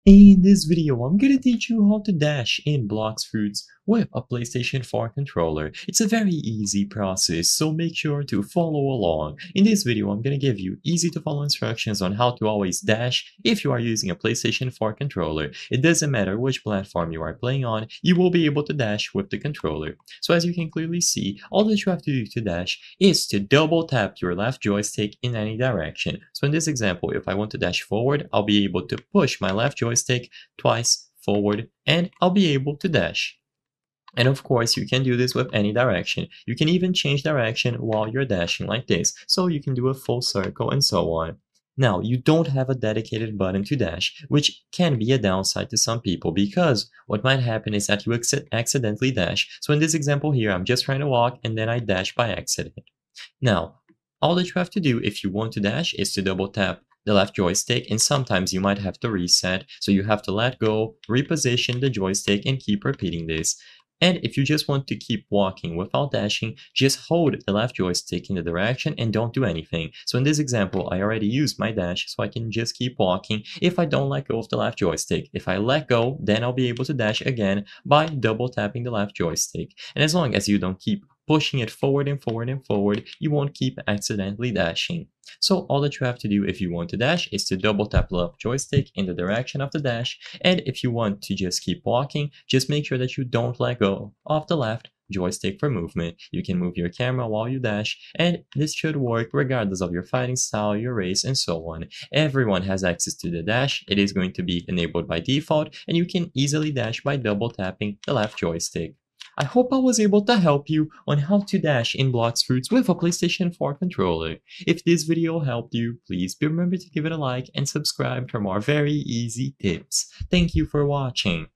In this video, I'm gonna teach you how to dash in Blox Fruits with a PlayStation 4 controller. It's a very easy process, so make sure to follow along. In this video, I'm gonna give you easy to follow instructions on how to always dash if you are using a PlayStation 4 controller. It doesn't matter which platform you are playing on, you will be able to dash with the controller. So as you can clearly see, all that you have to do to dash is to double tap your left joystick in any direction. So in this example, if I want to dash forward, I'll be able to push my left joystick twice forward and I'll be able to dash. And of course, you can do this with any direction. You can even change direction while you're dashing like this, so you can do a full circle and so on. Now, you don't have a dedicated button to dash, which can be a downside to some people because what might happen is that you accidentally dash. So in this example here, I'm just trying to walk and then I dash by accident. Now, all that you have to do if you want to dash is to double tap the left joystick, and sometimes you might have to reset, so you have to let go, reposition the joystick, and keep repeating this. And if you just want to keep walking without dashing, just hold the left joystick in the direction and don't do anything. So in this example, I already used my dash, so I can just keep walking if I don't let go of the left joystick. If I let go, then I'll be able to dash again by double tapping the left joystick. And as long as you don't keep pushing it forward and forward and forward, you won't keep accidentally dashing. So all that you have to do if you want to dash is to double tap the left joystick in the direction of the dash, and if you want to just keep walking, just make sure that you don't let go of the left joystick for movement. You can move your camera while you dash, and this should work regardless of your fighting style, your race, and so on. Everyone has access to the dash. It is going to be enabled by default, and you can easily dash by double tapping the left joystick. I hope I was able to help you on how to dash in Blox Fruits with a PlayStation 4 controller. If this video helped you, please remember to give it a like and subscribe for more very easy tips. Thank you for watching.